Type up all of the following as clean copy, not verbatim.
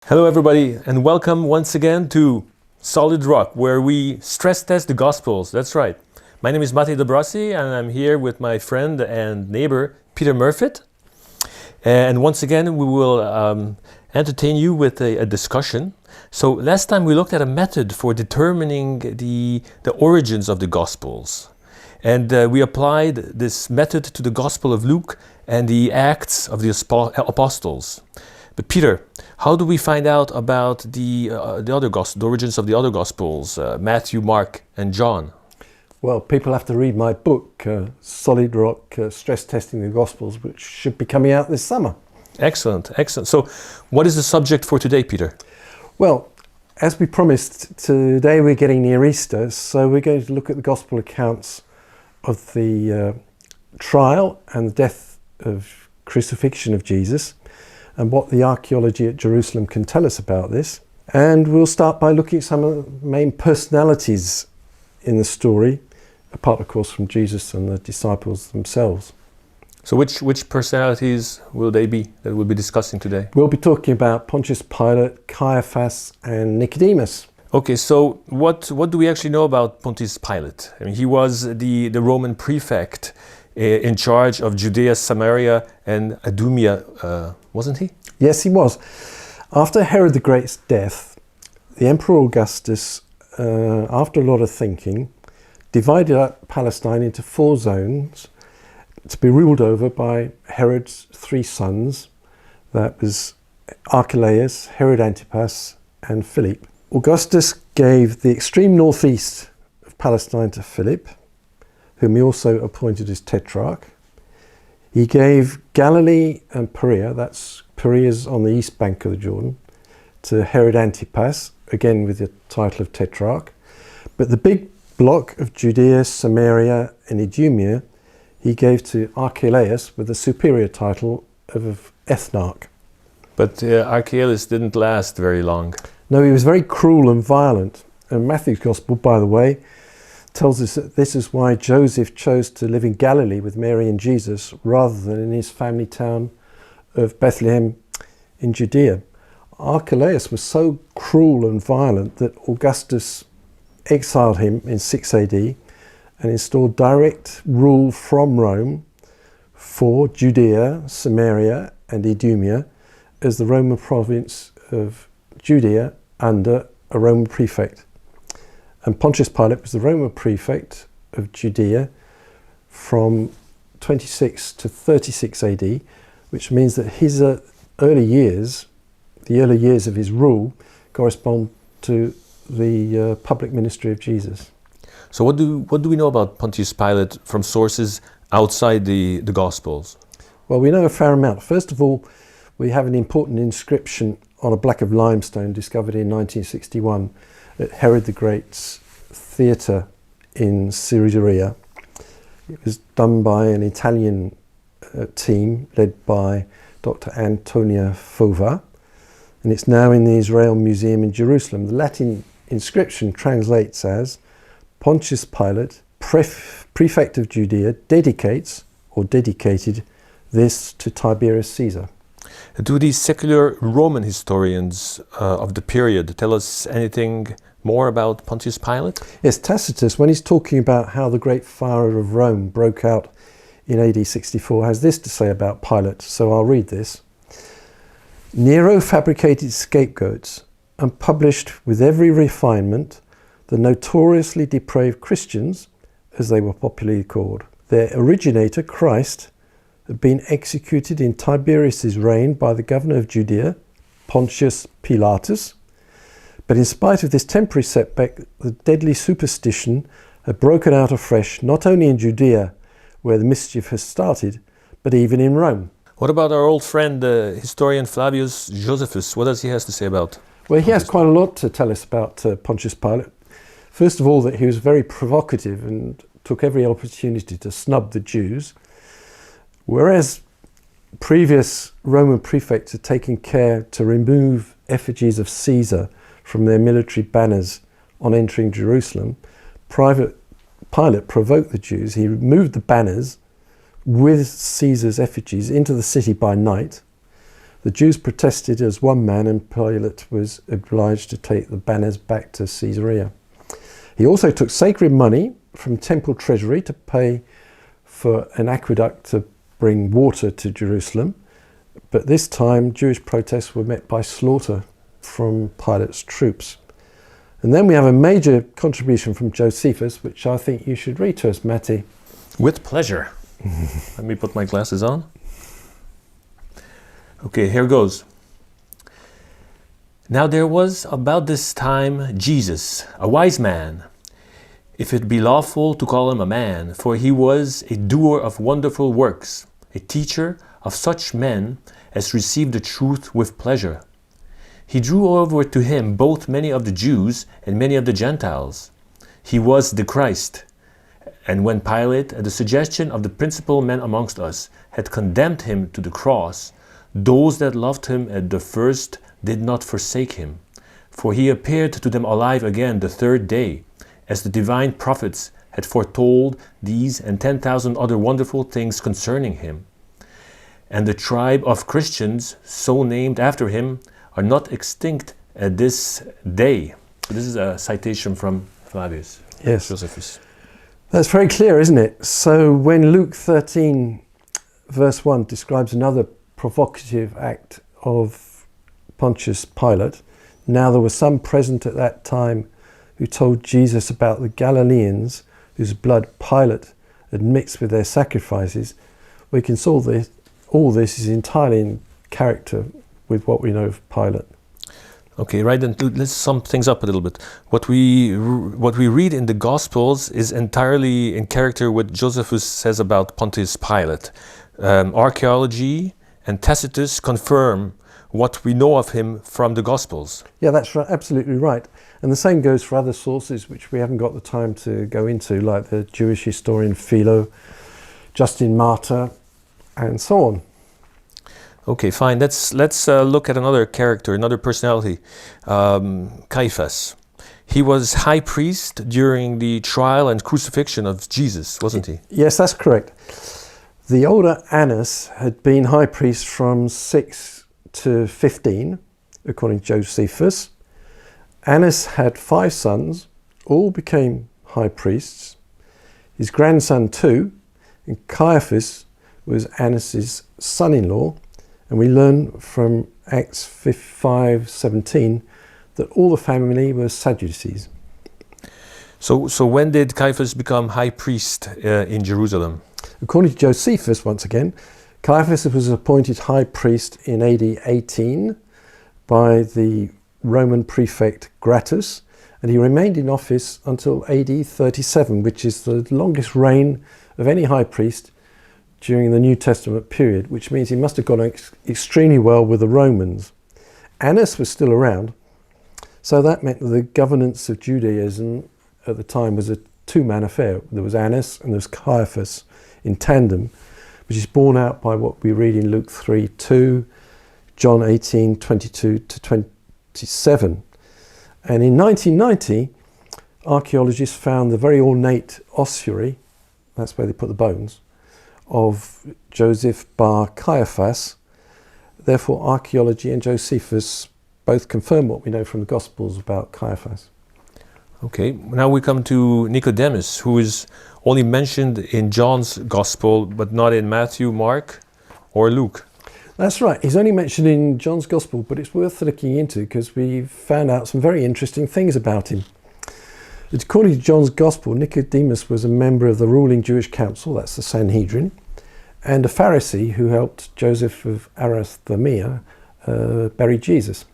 Hello everybody, and welcome once again to Solid Rock, where we stress test the Gospels. That's right. My name is Mate Dobrasi, and I'm here with my friend and neighbor, Peter Murfitt. And once again, we will entertain you with a discussion. So last time we looked at a method for determining the origins of the Gospels. And we applied this method to the Gospel of Luke and the Acts of the Apostles. But Peter, how do we find out about the origins of the other Gospels, Matthew, Mark, and John? Well, people have to read my book, Solid Rock, Stress Testing the Gospels, which should be coming out this summer. Excellent, excellent. So what is the subject for today, Peter? Well, as we promised, today we're getting near Easter, so we're going to look at the Gospel accounts of the trial and the death of crucifixion of Jesus, and what the archaeology at Jerusalem can tell us about this. And we'll start by looking at some of the main personalities in the story, apart of course from Jesus and the disciples themselves. So which personalities will they be that we'll be discussing today? We'll be talking about Pontius Pilate, Caiaphas and Nicodemus. Okay, so what do we actually know about Pontius Pilate? I mean, he was the Roman prefect in charge of Judea, Samaria, and Idumea, wasn't he? Yes, he was. After Herod the Great's death, the Emperor Augustus, after a lot of thinking, divided up Palestine into 4 zones to be ruled over by Herod's 3 sons. That was Archelaus, Herod Antipas, and Philip. Augustus gave the extreme northeast of Palestine to Philip, whom he also appointed as tetrarch. He gave Galilee and Perea, that's Perea's on the east bank of the Jordan, to Herod Antipas, again with the title of tetrarch. But the big block of Judea, Samaria and Idumea, he gave to Archelaus with the superior title of ethnarch. But Archelaus didn't last very long. No, he was very cruel and violent. And Matthew's Gospel, by the way, tells us that this is why Joseph chose to live in Galilee with Mary and Jesus rather than in his family town of Bethlehem in Judea. Archelaus was so cruel and violent that Augustus exiled him in 6 AD and installed direct rule from Rome for Judea, Samaria and Idumea as the Roman province of Judea under a Roman prefect. And Pontius Pilate was the Roman prefect of Judea from 26 to 36 AD, which means that his early years, the early years of his rule, correspond to the public ministry of Jesus. So what do we know about Pontius Pilate from sources outside the Gospels? Well, we know a fair amount. First of all, we have an important inscription on a block of limestone discovered in 1961 at Herod the Great's theatre in Caesarea. It was done by an Italian team led by Dr. Antonia Fova, and it's now in the Israel Museum in Jerusalem. The Latin inscription translates as Pontius Pilate, prefect of Judea, dedicates or dedicated this to Tiberius Caesar. Do these secular Roman historians of the period tell us anything more about Pontius Pilate? Yes, Tacitus, when he's talking about how the great fire of Rome broke out in AD 64, has this to say about Pilate, so I'll read this. Nero fabricated scapegoats and published with every refinement the notoriously depraved Christians, as they were popularly called. Their originator, Christ, had been executed in Tiberius's reign by the governor of Judea, Pontius Pilate. But in spite of this temporary setback, the deadly superstition had broken out afresh, not only in Judea, where the mischief has started, but even in Rome. What about our old friend, historian Flavius Josephus? What does he have to say about? Well, he has quite a lot to tell us about Pontius Pilate. First of all, that he was very provocative and took every opportunity to snub the Jews, whereas previous Roman prefects had taken care to remove effigies of Caesar from their military banners on entering Jerusalem. Pilate provoked the Jews. He removed the banners with Caesar's effigies into the city by night, The Jews protested as one man, and Pilate was obliged to take the banners back to Caesarea. He also took sacred money from temple treasury to pay for an aqueduct to bring water to Jerusalem. But this time, Jewish protests were met by slaughter from Pilate's troops. And then we have a major contribution from Josephus, which I think you should read to us, Matty. With pleasure. Let me put my glasses on. Okay, here goes. Now there was about this time Jesus, a wise man, if it be lawful to call him a man, for he was a doer of wonderful works, a teacher of such men as received the truth with pleasure. He drew over to him both many of the Jews and many of the Gentiles. He was the Christ. And when Pilate, at the suggestion of the principal men amongst us, had condemned him to the cross, those that loved him at the first did not forsake him. For he appeared to them alive again the third day, as the divine prophets had foretold these and 10,000 other wonderful things concerning him. And the tribe of Christians, so named after him, are not extinct at this day. This is a citation from Flavius. Yes. Josephus. That's very clear, isn't it? So when Luke 13, verse 1 describes another provocative act of Pontius Pilate, now there were some present at that time who told Jesus about the Galileans whose blood Pilate had mixed with their sacrifices. We can solve this. All this is entirely in character with what we know of Pilate. Okay, right, then let's sum things up a little bit. What we read in the Gospels is entirely in character with Josephus says about Pontius Pilate. Archaeology and Tacitus confirm what we know of him from the Gospels. Yeah, that's right, absolutely right. And the same goes for other sources which we haven't got the time to go into, like the Jewish historian Philo, Justin Martyr, and so on. Okay, fine. Let's look at another character, another personality, Caiaphas. He was high priest during the trial and crucifixion of Jesus, wasn't he? Yes, that's correct. The older Annas had been high priest from 6 to 15, according to Josephus. Annas had 5 sons, all became high priests. His grandson too, and Caiaphas was Annas's son-in-law. And we learn from Acts 5:17 that all the family were Sadducees. So when did Caiaphas become high priest in Jerusalem? According to Josephus, once again, Caiaphas was appointed high priest in AD 18 by the Roman prefect Gratus, and he remained in office until AD 37, which is the longest reign of any high priest during the New Testament period, which means he must have gone extremely well with the Romans. Annas was still around, so that meant that the governance of Judaism at the time was a two-man affair. There was Annas and there was Caiaphas in tandem, which is borne out by what we read in Luke 3:2, John 18:22 to 27. And in 1990, archaeologists found the very ornate ossuary, that's where they put the bones, of Joseph bar Caiaphas. Therefore, archaeology and Josephus both confirm what we know from the Gospels about Caiaphas. Okay, now we come to Nicodemus, who is only mentioned in John's Gospel, but not in Matthew, Mark, or Luke. That's right. He's only mentioned in John's Gospel, but it's worth looking into because we've found out some very interesting things about him. According to John's Gospel, Nicodemus was a member of the ruling Jewish council, that's the Sanhedrin, and a Pharisee who helped Joseph of Arimathea bury Jesus.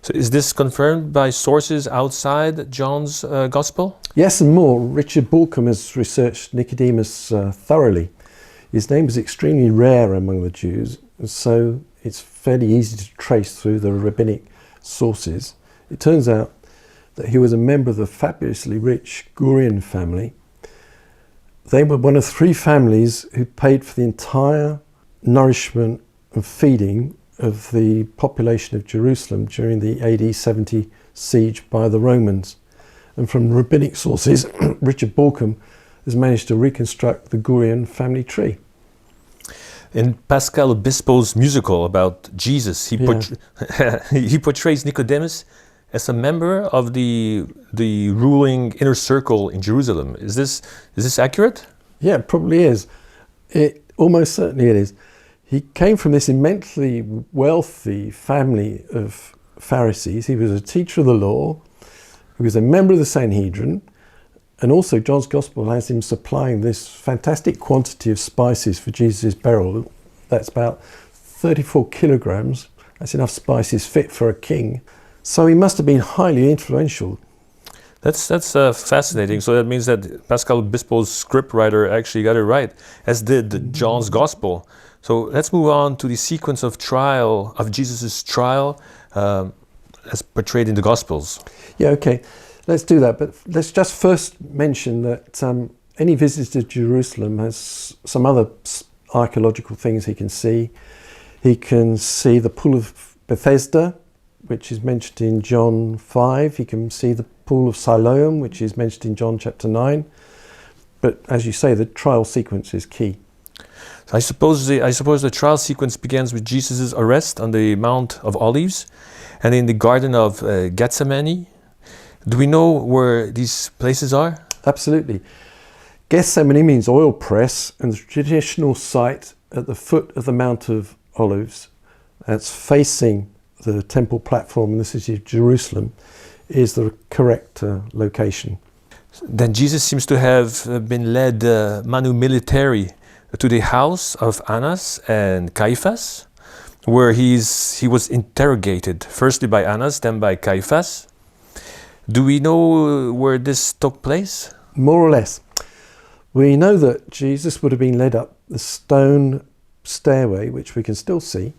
So is this confirmed by sources outside John's Gospel? Yes, and more. Richard Balcom has researched Nicodemus thoroughly. His name is extremely rare among the Jews, and so it's fairly easy to trace through the rabbinic sources. It turns out that he was a member of the fabulously rich Gurian family. They were one of 3 families who paid for the entire nourishment and feeding of the population of Jerusalem during the AD 70 siege by the Romans. And from rabbinic sources, Richard Balcom has managed to reconstruct the Gurian family tree. In Pascal Obispo's musical about Jesus, he portrays Nicodemus as a member of the ruling inner circle in Jerusalem. Is this accurate? Yeah, it probably is. It almost certainly it is. He came from this immensely wealthy family of Pharisees. He was a teacher of the law. He was a member of the Sanhedrin. And also John's Gospel has him supplying this fantastic quantity of spices for Jesus' burial. That's about 34 kilograms. That's enough spices fit for a king. So he must have been highly influential. That's fascinating. So that means that Pascal Obispo's scriptwriter actually got it right, as did John's Gospel. So let's move on to the sequence of Jesus' trial, as portrayed in the Gospels. Yeah, okay. Let's do that. But let's just first mention that any visit to Jerusalem has some other archaeological things he can see. He can see the Pool of Bethesda, which is mentioned in John 5. He can see the Pool of Siloam, which is mentioned in John chapter 9. But as you say, the trial sequence is key. So I suppose the trial sequence begins with Jesus' arrest on the Mount of Olives and in the Garden of Gethsemane. Do we know where these places are? Absolutely. Gethsemane means oil press, and the traditional site at the foot of the Mount of Olives, that's facing the temple platform in the city of Jerusalem, is the correct location. Then Jesus seems to have been led manu militari to the house of Annas and Caiaphas, where he was interrogated, firstly by Annas, then by Caiaphas. Do we know where this took place? More or less. We know that Jesus would have been led up the stone stairway, which we can still see,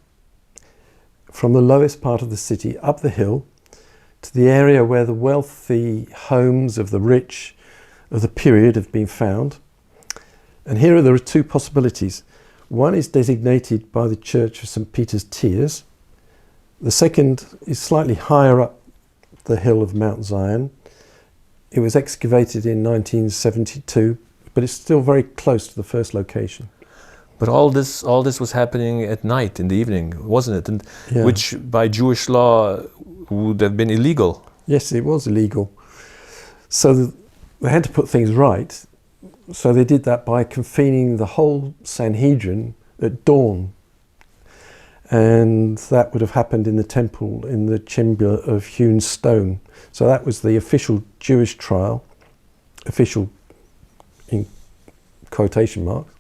from the lowest part of the city up the hill to the area where the wealthy homes of the rich of the period have been found. And here there are two possibilities. One is designated by the Church of St. Peter's Tiers. The second is slightly higher up the hill of Mount Zion. It was excavated in 1972, but it's still very close to the first location. But all this was happening at night, in the evening, wasn't it? And Yeah. which by Jewish law would have been illegal. Yes, it was illegal. So they had to put things right. So they did that by convening the whole Sanhedrin at dawn. And that would have happened in the temple in the chamber of hewn stone. So that was the official Jewish trial, official in quotation marks.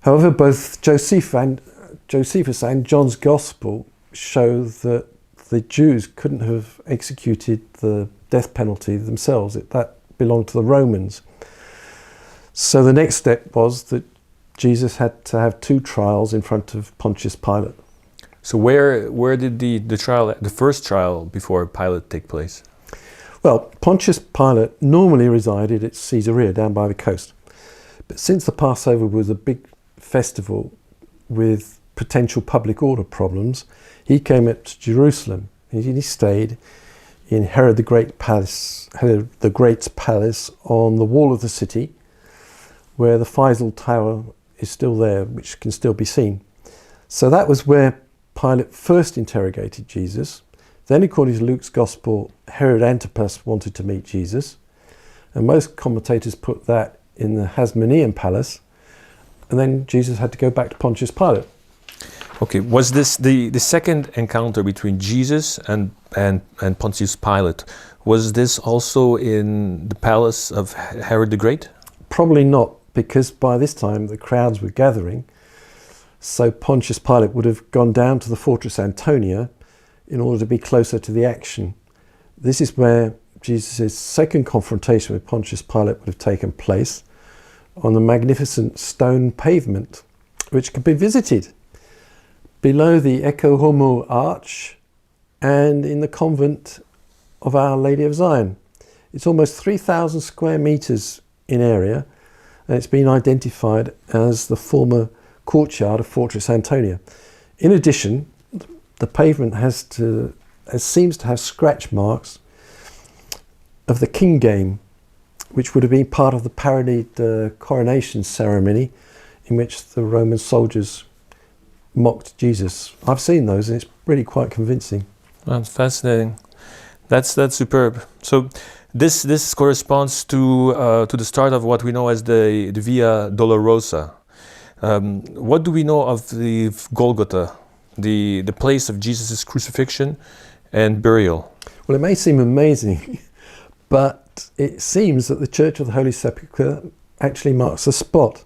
However, both Josephus and John's Gospel show that the Jews couldn't have executed the death penalty themselves. That belonged to the Romans. So the next step was that Jesus had to have two trials in front of Pontius Pilate. So where did the first trial before Pilate take place? Well, Pontius Pilate normally resided at Caesarea down by the coast. But since the Passover was a big festival with potential public order problems, he came up to Jerusalem. He stayed in Herod the Great's palace on the wall of the city, where the Faisal Tower is still there, which can still be seen. So that was where Pilate first interrogated Jesus. Then, according to Luke's Gospel, Herod Antipas wanted to meet Jesus. And most commentators put that in the Hasmonean palace. And then Jesus had to go back to Pontius Pilate. Okay, was this the second encounter between Jesus and Pontius Pilate? Was this also in the palace of Herod the Great? Probably not, because by this time the crowds were gathering. So Pontius Pilate would have gone down to the fortress Antonia in order to be closer to the action. This is where Jesus' second confrontation with Pontius Pilate would have taken place, on the magnificent stone pavement, which could be visited below the Ecce Homo arch and in the convent of Our Lady of Zion. It's almost 3,000 square meters in area, and it's been identified as the former courtyard of Fortress Antonia. In addition, the pavement seems to have scratch marks of the king game, which would have been part of the parodied coronation ceremony in which the Roman soldiers mocked Jesus. I've seen those, and it's really quite convincing. That's fascinating. That's superb. So this corresponds to the start of what we know as the Via Dolorosa. What do we know of the Golgotha, the place of Jesus' crucifixion and burial? Well, it may seem amazing, but it seems that the Church of the Holy Sepulchre actually marks a spot.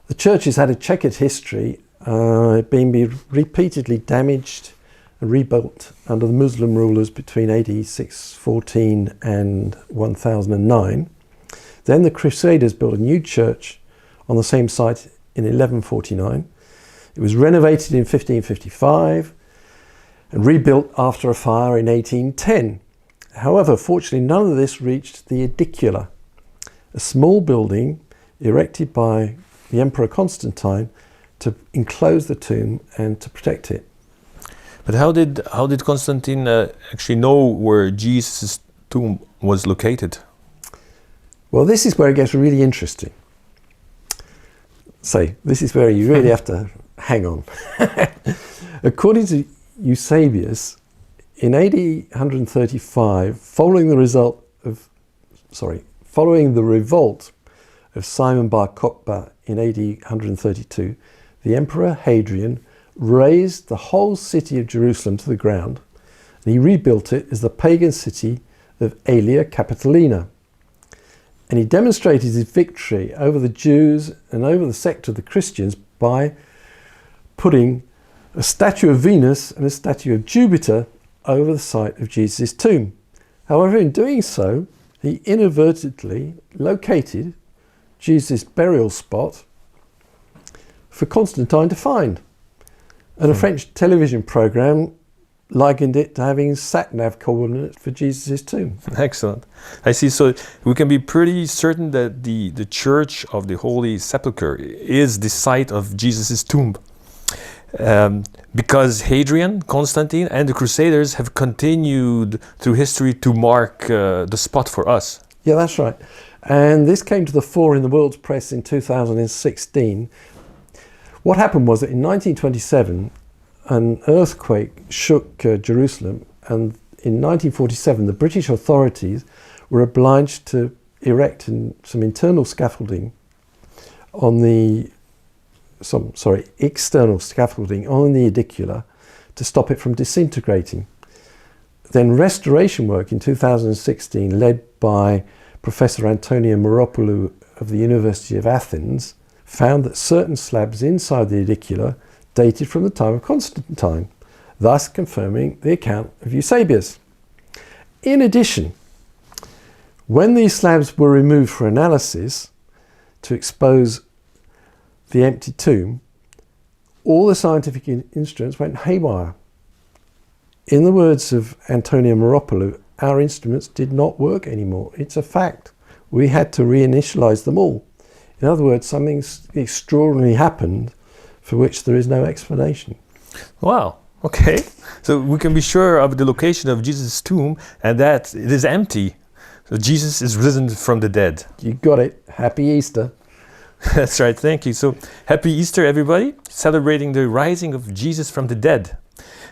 The church has had a checkered history, being repeatedly damaged and rebuilt under the Muslim rulers between AD 614 and 1009. Then the Crusaders built a new church on the same site in 1149. It was renovated in 1555 and rebuilt after a fire in 1810. However, fortunately, none of this reached the Edicula, a small building erected by the Emperor Constantine to enclose the tomb and to protect it. But how did Constantine actually know where Jesus' tomb was located? Well, this is where it gets really interesting. So, this is where you really have to hang on. According to Eusebius, in AD 135, following the revolt of Simon Bar Kokhba in AD 132, the Emperor Hadrian razed the whole city of Jerusalem to the ground, and he rebuilt it as the pagan city of Aelia Capitolina. And he demonstrated his victory over the Jews and over the sect of the Christians by putting a statue of Venus and a statue of Jupiter over the site of Jesus' tomb. However, in doing so, he inadvertently located Jesus' burial spot for Constantine to find. And a French television programme likened it to having sat-nav coordinates for Jesus' tomb. Excellent. I see. So we can be pretty certain that the Church of the Holy Sepulchre is the site of Jesus' tomb. Because Hadrian, Constantine, and the Crusaders have continued through history to mark the spot for us. Yeah, that's right. And this came to the fore in the world's press in 2016. What happened was that in 1927, an earthquake shook Jerusalem, and in 1947, the British authorities were obliged to erect some internal scaffolding on the external scaffolding on the Edicula to stop it from disintegrating. Then restoration work in 2016, led by Professor Antonia Moropoulou of the University of Athens, found that certain slabs inside the Edicula dated from the time of Constantine, thus confirming the account of Eusebius. In addition, when these slabs were removed for analysis to expose the empty tomb, all the scientific instruments went haywire. In the words of Antonia Moropoulou, our instruments did not work anymore. It's a fact. We had to reinitialize them all. In other words, something extraordinary happened for which there is no explanation. Wow. Okay. So we can be sure of the location of Jesus' tomb and that it is empty. So Jesus is risen from the dead. You got it. Happy Easter. That's right. Thank you. So happy Easter, everybody. Celebrating the rising of Jesus from the dead.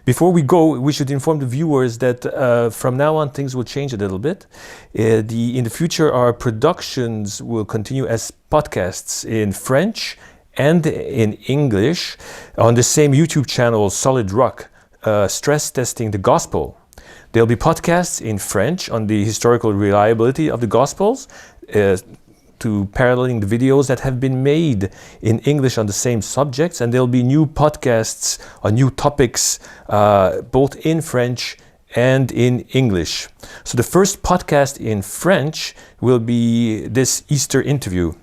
Before we go, we should inform the viewers that from now on things will change a little bit. In the future, our productions will continue as podcasts in French and in English on the same YouTube channel, Solid Rock, Stress Testing the Gospel. There'll be podcasts in French on the historical reliability of the Gospels, to paralleling the videos that have been made in English on the same subjects, and there'll be new podcasts on new topics, both in French and in English. So the first podcast in French will be this Easter interview.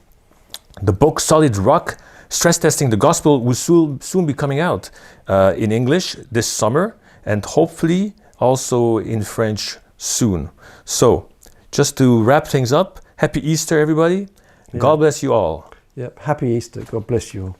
The book Solid Rock, Stress Testing the Gospel will soon be coming out in English this summer, and hopefully also in French soon. So just to wrap things up, Happy Easter, everybody. Yeah. God bless you all. Yep. Happy Easter. God bless you all.